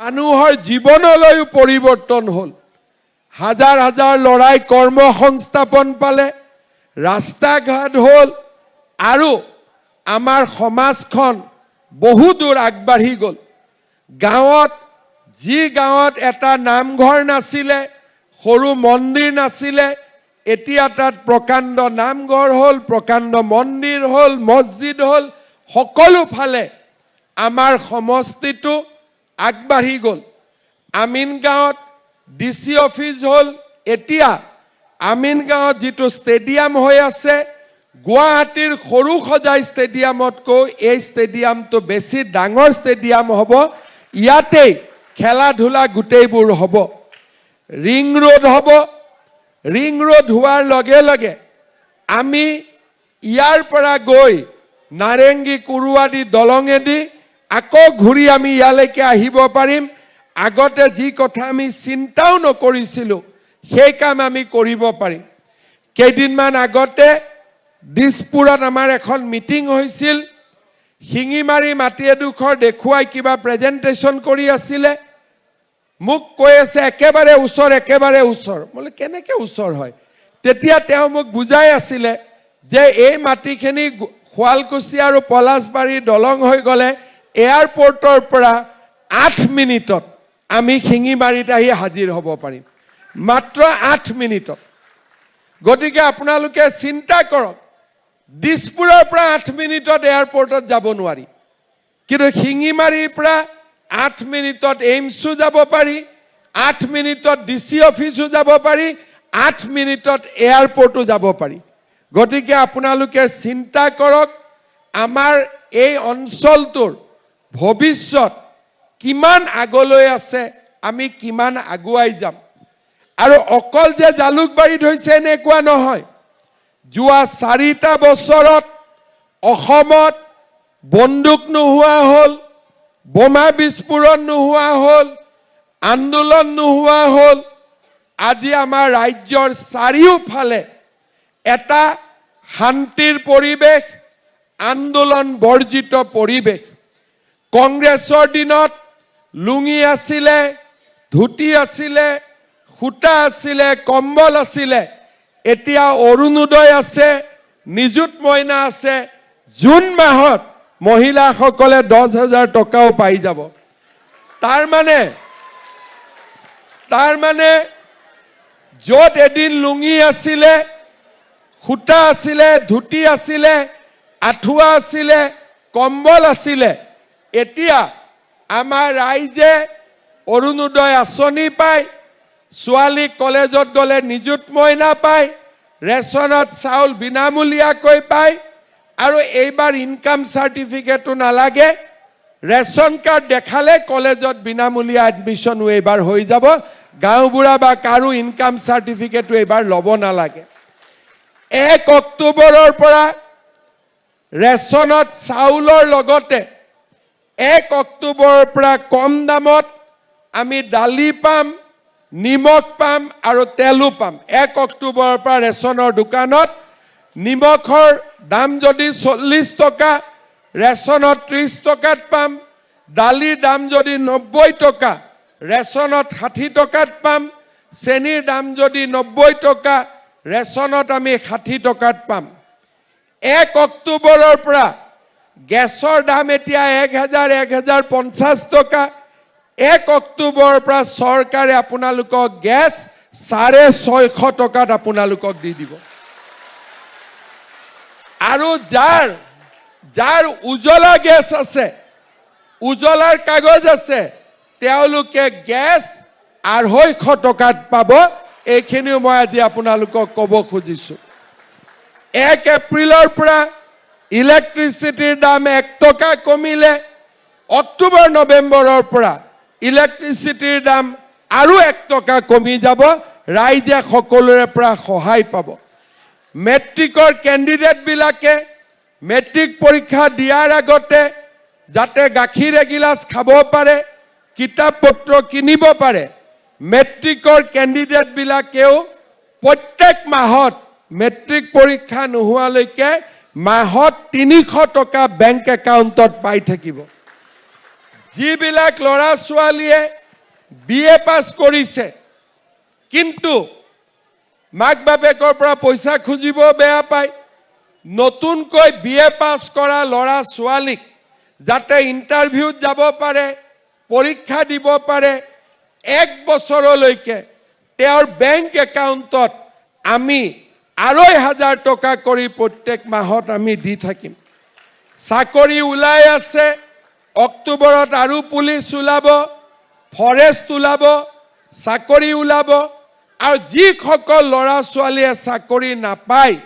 মানুহৰ জীৱনলৈও পৰিৱৰ্তন হ'ল। হাজাৰ হাজাৰ লৰাই কৰ্ম সংস্থাপন পালে, ৰাস্তা ঘাট হ'ল আৰু আমাৰ সমাজখন বহু দূৰ আগবাঢ়ি গ'ল। গাঁৱত যি গাঁৱত এটা নামঘৰ নাছিলে, সৰু মন্দিৰ নাছিলে, এতিয়া তাত প্ৰকাণ্ড নামঘৰ হ'ল, প্ৰকাণ্ড মন্দিৰ হ'ল, মছজিদ হ'ল, সকলো ফালে আমাৰ সমষ্টিটো আগবাঢ়ি গ'ল। আমিন গাঁৱত DC অফিচ হ'ল, এতিয়া আমিন গাঁৱত যিটো ষ্টেডিয়াম হৈ আছে, গুৱাহাটীৰ সৰু সজাই ষ্টেডিয়ামতকৈ এই ষ্টেডিয়ামটো বেছি ডাঙৰ ষ্টেডিয়াম হ'ব। ইয়াতেই খেলা ধূলা গোটেইবোৰ হ'ব। ৰিং ৰোড হ'ব। ৰিং ৰোড হোৱাৰ লগে লগে আমি ইয়াৰ পৰা গৈ নাৰেংগী কুৰুৱাদী দলঙেদি আকৌ ঘূৰি আমি ইয়ালৈকে আহিব পাৰিম। আগতে যি কথা আমি চিন্তাও নকৰিছিলোঁ, সেই কাম আমি কৰিব পাৰিম। কেইদিনমান আগতে দিছপুৰত আমাৰ এখন মিটিং হৈছিল। শিঙিমাৰী মাটি এডোখৰ দেখুৱাই কিবা প্ৰেজেণ্টেশ্যন কৰি আছিলে। মোক কৈ আছে একেবাৰে ওচৰ, একেবাৰে ওচৰ। বোলে কেনেকৈ ওচৰ হয়? তেতিয়া তেওঁ মোক বুজাই আছিলে যে এই মাটিখিনি শুৱালকুছি আৰু পলাশবাৰী দলং হৈ গ'লে এয়াৰপৰ্টৰ পৰা 8 মিনিটত আমি শিঙিমাৰীত আহি হাজিৰ হ'ব পাৰিম, মাত্ৰ 8 মিনিটত। গতিকে আপোনালোকে চিন্তা কৰক, দিছপুৰৰ পৰা 8 মিনিটত এয়াৰপৰ্টত যাব নোৱাৰি, কিন্তু শিঙিমাৰীৰ পৰা 8 মিনিটত এইমছো যাব পাৰি, 8 মিনিটত DC অফিচো যাব পাৰি, 8 মিনিটত এয়াৰপৰ্টো যাব পাৰি। গতিকে আপোনালোকে চিন্তা কৰক, আমাৰ এই অঞ্চলটোৰ ভৱিষ্যত কিমান আগলৈ আছে, আমি কিমান আগুৱাই যাম। আৰু অকল যে জালুকবাৰীত হৈছে এনেকুৱা নহয়। যোৱা 4টা বছৰত অসমত বন্দুক নোহোৱা হ'ল, বোমা বিস্ফোৰণ নোহোৱা হ'ল, আন্দোলন নোহোৱা হ'ল। আজি আমাৰ ৰাজ্যৰ চাৰিওফালে এটা শান্তিৰ পৰিৱেশ, আন্দোলন বৰ্জিত পৰিৱেশ। কংগ্ৰেছৰ দিনত লুঙি আছিলে, ধুতি আছিলে, সূতা আছিলে, কম্বল আছিলে। এতিয়া অৰুণোদয় আছে, নিযুত মইনা আছে। জুন মাহত মহিলাসকলে 10,000 টকাও পাই যাব। তাৰ মানে য'ত এদিন লুঙি আছিলে, সূতা আছিলে, ধুতি আছিলে, আঁঠুৱা আছিলে, কম্বল আছিলে, এতিয়া আমাৰ ৰাইজে অৰুণোদয় আঁচনি পায়, ছোৱালী কলেজত গ'লে নিযুত মইনা পায়, ৰেচনত চাউল বিনামূলীয়াকৈ পায়, আৰু এইবাৰ ইনকাম চাৰ্টিফিকেটো নালাগে। ৰেচন কাৰ্ড দেখালে কলেজত বিনামূলীয়া এডমিশ্যনো এইবাৰ হৈ যাব। গাঁওবুঢ়া বা কাৰো ইনকাম চাৰ্টিফিকেটো এইবাৰ ল'ব নালাগে। 1 অক্টোবৰৰ পৰা ৰেচনত চাউলৰ লগতে 1 অক্টোবৰৰ পৰা কম দামত আমি দালি পাম, নিমখ পাম আৰু তেলো পাম। 1 অক্টোবৰৰ পৰা ৰেচনৰ দোকানত নিমখৰ দাম যদি 40 টকা, ৰেচনত 30 টকাত পাম। দালিৰ দাম যদি 90 টকা, ৰেচনত 60 টকাত পাম। চেনিৰ দাম যদি 90 টকা, ৰেচনত আমি 60 টকাত পাম। 1 অক্টোবৰৰ পৰা গেছৰ দাম এতিয়া 1,050 টকা। 1 অক্টোবৰৰ পৰা চৰকাৰে আপোনালোকক গেছ 650 টকাত আপোনালোকক দি দিব। আৰু যাৰ উজ্বলা গেছ আছে, উজ্বলাৰ কাগজ আছে, তেওঁলোকে গেছ 250 টকাত পাব। এইখিনিও মই আজি আপোনালোকক ক'ব খুজিছো। 1 এপ্ৰিলৰ পৰা ইলেক্ট্ৰিচিটিৰ দাম 1 টকা কমিলে। অক্টোবৰ নৱেম্বৰৰ পৰা ইলেক্ট্ৰিচিটিৰ দাম আৰু 1 টকা কমি যাব। ৰাইজে সকলোৰে পৰা সহায় পাব। মেট্ৰিকৰ কেণ্ডিডেটবিলাকে মেট্ৰিক পৰীক্ষা দিয়াৰ আগতে যাতে গাখীৰ এগিলাচ খাব পাৰে, কিতাপ পত্ৰ কিনিব পাৰে, মেট্ৰিকৰ কেণ্ডিডেটবিলাকেও প্ৰত্যেক মাহত মেট্ৰিক পৰীক্ষা নোহোৱালৈকে মাহত 300 টকা বেংক একাউণ্টত পাই থাকিব। যিবিলাক ল'ৰা ছোৱালীয়ে BA পাছ কৰিছে, কিন্তু মাক বাপেকৰ পৰা পইচা খুজিব বেয়া পায়। নতুনকৈ BA পাছ কৰা ল'ৰা ছোৱালীক যাতে ইণ্টাৰভিউত যাব পাৰে, পৰীক্ষা দিব পাৰে, 1 বছৰলৈকে তেওঁৰ বেংক একাউণ্টত আমি 2,500 টকা কৰি প্ৰত্যেক মাহত আমি দি থাকিম। চাকৰি ওলাই আছে, অক্টোবৰত আৰু পুলিচ ওলাব, ফৰেষ্ট ওলাব, চাকৰি ওলাব, আৰু যিসকল ল'ৰা ছোৱালীয়ে চাকৰি নাপায়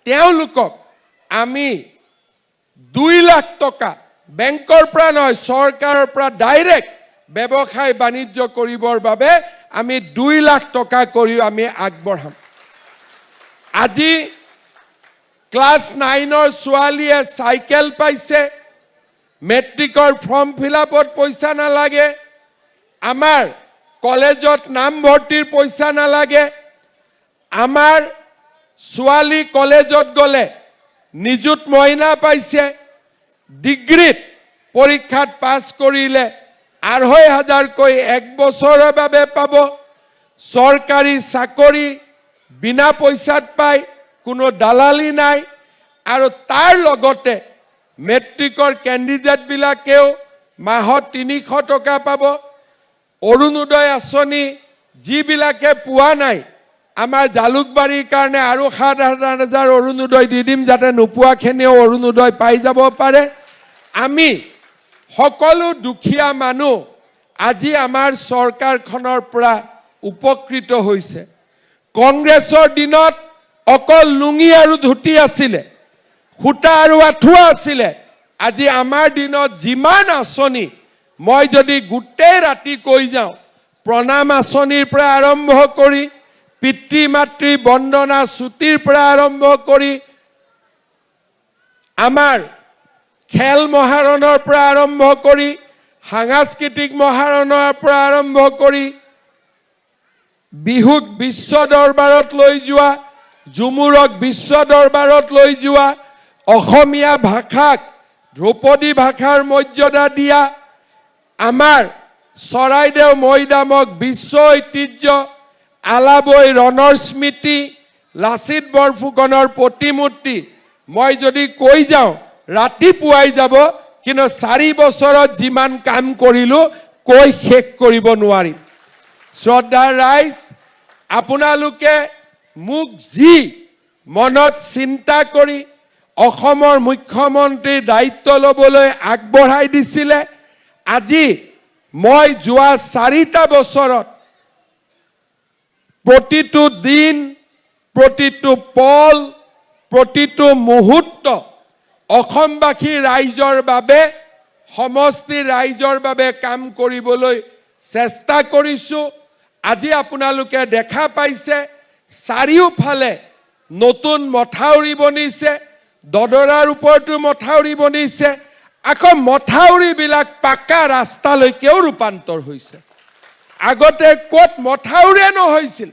তেওঁলোকক আমি 2 লাখ টকা বেংকৰ পৰা নহয়, চৰকাৰৰ পৰা ডাইৰেক্ট ব্যৱসায় বাণিজ্য কৰিবৰ বাবে আমি 2 লাখ টকা কৰি আমি আগবঢ়াম। আজি ক্লাছ 9ৰ ছোৱালীয়ে চাইকেল পাইছে, মেট্ৰিকৰ ফৰ্ম ফিলআপত পইচা নালাগে, আমাৰ কলেজত নামভৰ্তিৰ পইচা নালাগে, আমাৰ ছোৱালী কলেজত গ'লে নিযুত মইনা পাইছে, ডিগ্ৰীত পৰীক্ষাত পাছ কৰিলে 2,500 কৈ 1 বছৰৰ বাবে পাব, চৰকাৰী চাকৰি বিনা পইচাত পায়, কোনো দালালি নাই, আৰু তাৰ লগতে মেট্ৰিকৰ কেণ্ডিডেটবিলাকেও মাহত 300 টকা পাব। অৰুণোদয় আঁচনি যিবিলাকে পোৱা নাই, আমাৰ জালুকবাৰীৰ কাৰণে আৰু 7,000 অৰুণোদয় দি দিম, যাতে নোপোৱাখিনিও অৰুণোদয় পাই যাব পাৰে। আমি সকলো দুখীয়া মানুহ আজি আমাৰ চৰকাৰখনৰ পৰা উপকৃত হৈছে। কংগ্ৰেছৰ দিনত অকল লুঙি আৰু ধুতি আছিলে, সূতা আৰু আঁঠুৱা আছিলে। আজি আমাৰ দিনত যিমান আঁচনি, মই যদি গোটেই ৰাতি কৈ যাওঁ, প্ৰণাম আঁচনিৰ পৰা আৰম্ভ কৰি, পিতৃ মাতৃ বন্দনা ছুটিৰ পৰা আৰম্ভ কৰি, আমাৰ খেল মহাৰণৰ পৰা আৰম্ভ কৰি, সাংস্কৃতিক মহাৰণৰ পৰা আৰম্ভ কৰি, বিহুক বিশ্ব দৰবাৰত লৈ যোৱা, ঝুমুৰক বিশ্ব দৰবাৰত লৈ যোৱা, অসমীয়া ভাষাক ধ্ৰুপদী ভাষাৰ মৰ্যাদা দিয়া, আমাৰ চৰাইদেউ মৈদামক বিশ্ব ঐতিহ্য, আলাবৈ ৰণৰ স্মৃতি, লাচিত বৰফুকনৰ প্ৰতিমূৰ্তি, মই যদি কৈ যাওঁ ৰাতিপুৱাই যাব, কিন্তু 4 বছৰত যিমান কাম কৰিলো কৈ শেষ কৰিব নোৱাৰিম। শ্ৰদ্ধাৰ ৰাইজ, আপোনালোকে মোক যি মনত চিন্তা কৰি অসমৰ মুখ্যমন্ত্ৰীৰ দায়িত্ব ল'বলৈ আগবঢ়াই দিছিলে, আজি মই যোৱা 4টা বছৰত প্ৰতিটো দিন, প্ৰতিটো পল, প্ৰতিটো মুহূৰ্ত অসমবাসী ৰাইজৰ বাবে, সমষ্টি ৰাইজৰ বাবে কাম কৰিবলৈ চেষ্টা কৰিছো। আজি আপোনালোকে দেখা পাইছে চাৰিওফালে নতুন মথাউৰি বনিছে, দদৰাৰ ওপৰতো মথাউৰি বনিছে, আকৌ মথাউৰিবিলাক পাকা ৰাস্তালৈকেও ৰূপান্তৰ হৈছে। আগতে ক'ত মথাউৰিয়ে নহৈছিল,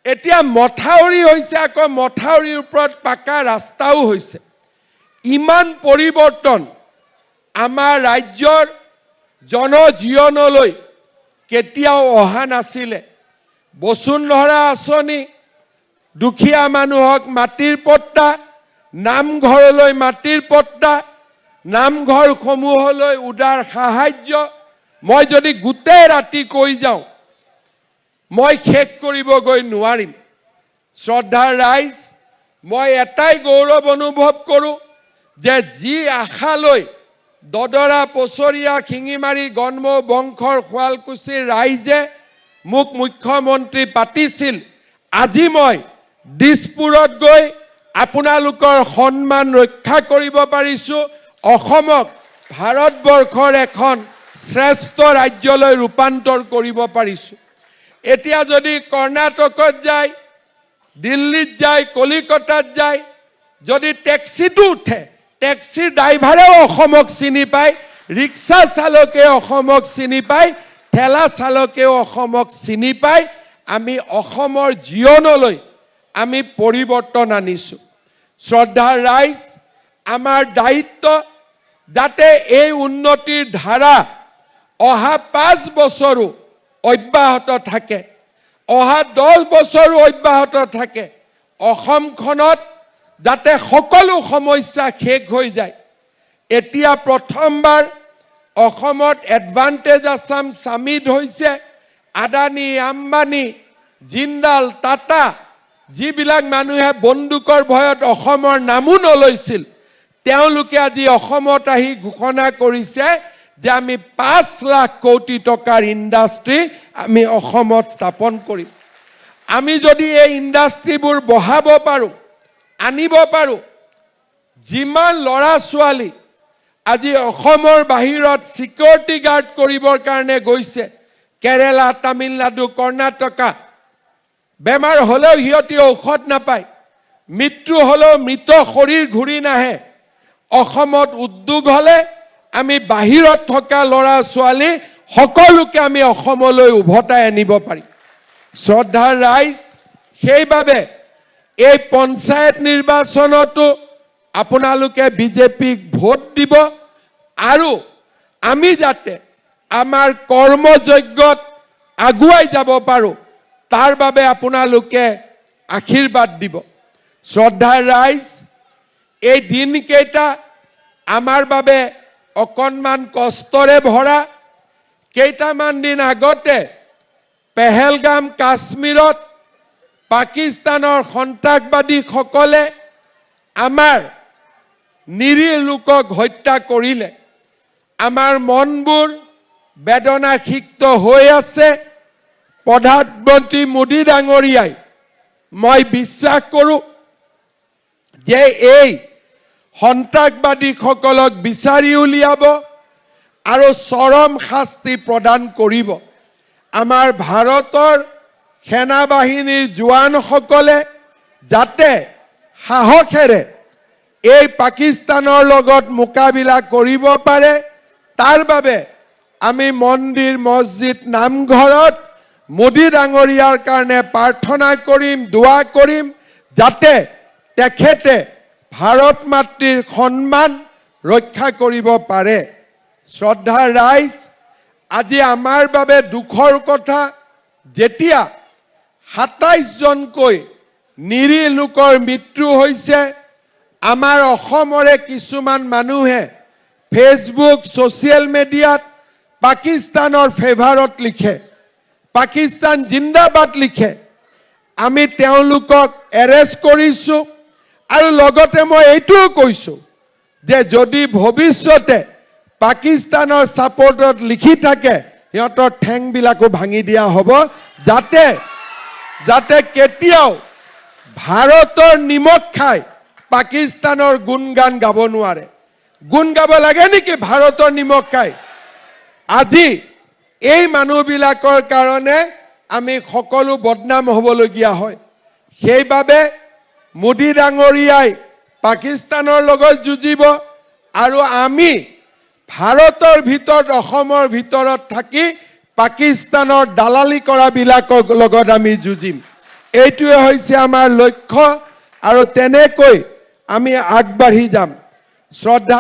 এতিয়া মথাউৰি হৈছে, আকৌ মথাউৰিৰ ওপৰত পাকা ৰাস্তাও হৈছে। ইমান পৰিৱৰ্তন আমাৰ ৰাজ্যৰ জনজীৱনলৈ কেতিয়াও অহা নাছিলে। বসুন্ধৰা আঁচনি, দুখীয়া মানুহক মাটিৰ পট্টা, নামঘৰলৈ মাটিৰ পট্টা, নামঘৰসমূহলৈ উদাৰ সাহায্য, মই যদি গোটেই ৰাতি কৈ যাওঁ মই শেষ কৰিবগৈ নোৱাৰিম। শ্ৰদ্ধাৰ ৰাইজ, মই এটাই গৌৰৱ অনুভৱ কৰোঁ যে যি আশালৈ দদৰা, পছৰীয়া, শিঙিমাৰী, গণমৌ, বংশৰ, শুৱালকুছিৰ ৰাইজে মোক মুখ্যমন্ত্ৰী পাতিছিল, আজি মই দিছপুৰত গৈ আপোনালোকৰ সন্মান ৰক্ষা কৰিব পাৰিছো, অসমক ভাৰতবৰ্ষৰ এখন শ্ৰেষ্ঠ ৰাজ্যলৈ ৰূপান্তৰ কৰিব পাৰিছো। এতিয়া যদি কৰ্ণাটকত যায়, দিল্লীত যায়, কলিকতাত যায়, যদি টেক্সিটো উঠে, টেক্সিৰ ড্ৰাইভাৰেও অসমক চিনি পায়, ৰিক্সা চালকে অসমক চিনি পায়, ঠেলা চালকেও অসমক চিনি পায়। আমি অসমৰ জীৱনলৈ আমি পৰিৱৰ্তন আনিছো। শ্ৰদ্ধাৰ ৰাইজ, আমাৰ দায়িত্ব যাতে এই উন্নতিৰ ধাৰা অহা 5 বছৰো অব্যাহত থাকে, অহা 10 বছৰো অব্যাহত থাকে, অসমখনত যাতে সকলো সমস্যা শেষ হৈ যায়। এতিয়া প্ৰথমবাৰ অসমত এডভান্টেজ আছাম সামিট হৈছে। আদানী, আম্বানী, জিন্দাল, টাটা যিবিলাক মানুহে বন্দুকৰ ভয়ত অসমৰ নামো নলৈছিল, তেওঁলোকে আজি অসমত আহি ঘোষণা কৰিছে যে আমি 5 লাখ কোটি টকাৰ ইণ্ডাষ্ট্ৰী আমি অসমত স্থাপন কৰিম। আমি যদি এই ইণ্ডাষ্ট্ৰীবোৰ বঢ়াব পাৰোঁ, আনিব পাৰোঁ, যিমান ল'ৰা ছোৱালী আজি অসমৰ বাহিৰত সিকিউৰিটি গাৰ্ড কৰিবৰ কাৰণে গৈছে, কেৰেলা, তামিলনাডু, কৰ্ণাটকা, বেমাৰ হলেও সিহঁতি ঔষধ নাপায়, মৃত্যু হলেও মৃত শৰীৰ ঘূৰি নাহে। অসমত উদ্যোগ হলে আমি বাহিৰত থকা ল'ৰা ছোৱালী সকলোকে আমি অসমলৈ উভতাই আনিব পাৰিম। শ্ৰদ্ধাৰ ৰাইজ, সেইবাবে এই পঞ্চায়ত নিৰ্বাচনতো আপোনালোকে বিজেপিক ভোট দিব আৰু আমি যাতে আমাৰ কৰ্মযজ্ঞত আগুৱাই যাব পাৰোঁ তাৰ বাবে আপোনালোকে আশীৰ্বাদ দিব। শ্ৰদ্ধাৰ ৰাইজ, এই দিনকেইটা আমাৰ বাবে অকণমান কষ্টৰে ভৰা। কেইটামান দিন আগতে পেহেলগাম কাশ্মীৰত পাকিস্তানৰ সন্ত্ৰাসবাদীসকলে আমাৰ নিৰীহ লোকক হত্যা কৰিলে। আমাৰ মনবোৰ বেদনাসিক্ত হৈ আছে। প্ৰধানমন্ত্ৰী মোদী ডাঙৰীয়াই, মই বিশ্বাস কৰোঁ যে এই সন্ত্ৰাসবাদীসকলক বিচাৰি উলিয়াব আৰু চৰম শাস্তি প্ৰদান কৰিব। আমাৰ ভাৰতৰ সেনা বাহিনীৰ জোৱানসকলে যাতে সাহসেৰে এই পাকিস্তানৰ লগত মোকাবিলা কৰিব পাৰে, তাৰ বাবে আমি মন্দিৰ, মছজিদ, নামঘৰত মোদী ডাঙৰীয়াৰ কাৰণে প্ৰাৰ্থনা কৰিম, দোৱা কৰিম, যাতে তেখেতে ভাৰত মাতৃৰ সন্মান ৰক্ষা কৰিব পাৰে। শ্ৰদ্ধাৰ ৰাইজ, আজি আমাৰ বাবে দুখৰ কথা, যেতিয়া 27 জনকৈ নিৰীহ লোকৰ মৃত্যু হৈছে। আমাৰ অসমৰে কিছুমান মানুহে ফেচবুক, ছ'চিয়েল মিডিয়াত পাকিস্তানৰ ফেভাৰত লিখে, পাকিস্তান জিন্দাবাদ লিখে। আমি তেওঁলোকক এৰেষ্ট কৰিছোঁ আৰু লগতে মই এইটোও কৈছোঁ যে যদি ভৱিষ্যতে পাকিস্তানৰ ছাপৰ্টত লিখি থাকে, সিহঁতৰ ঠেংবিলাকো ভাঙি দিয়া হ'ব, যাতে কেতিয়াও ভাৰতৰ নিমখ খাই পাকিস্তানৰ গুণগান গাব নোৱাৰে। গুণ গাব লাগে নেকি ভাৰতৰ নিমখ খাই? আজি এই মানুহবিলাকৰ কাৰণে আমি সকলো বদনাম হ'বলগীয়া হয়। সেইবাবে মোদী ডাঙৰীয়াই পাকিস্তানৰ লগত যুঁজিব আৰু আমি ভাৰতৰ ভিতৰত, অসমৰ ভিতৰত থাকি পাকিস্তানৰ দালালি কৰাবিলাকৰ লগত আমি যুঁজিম। এইটোৱে হৈছে আমাৰ লক্ষ্য আৰু তেনেকৈ আমি আগবাঢ়ি যাম। শ্ৰদ্ধা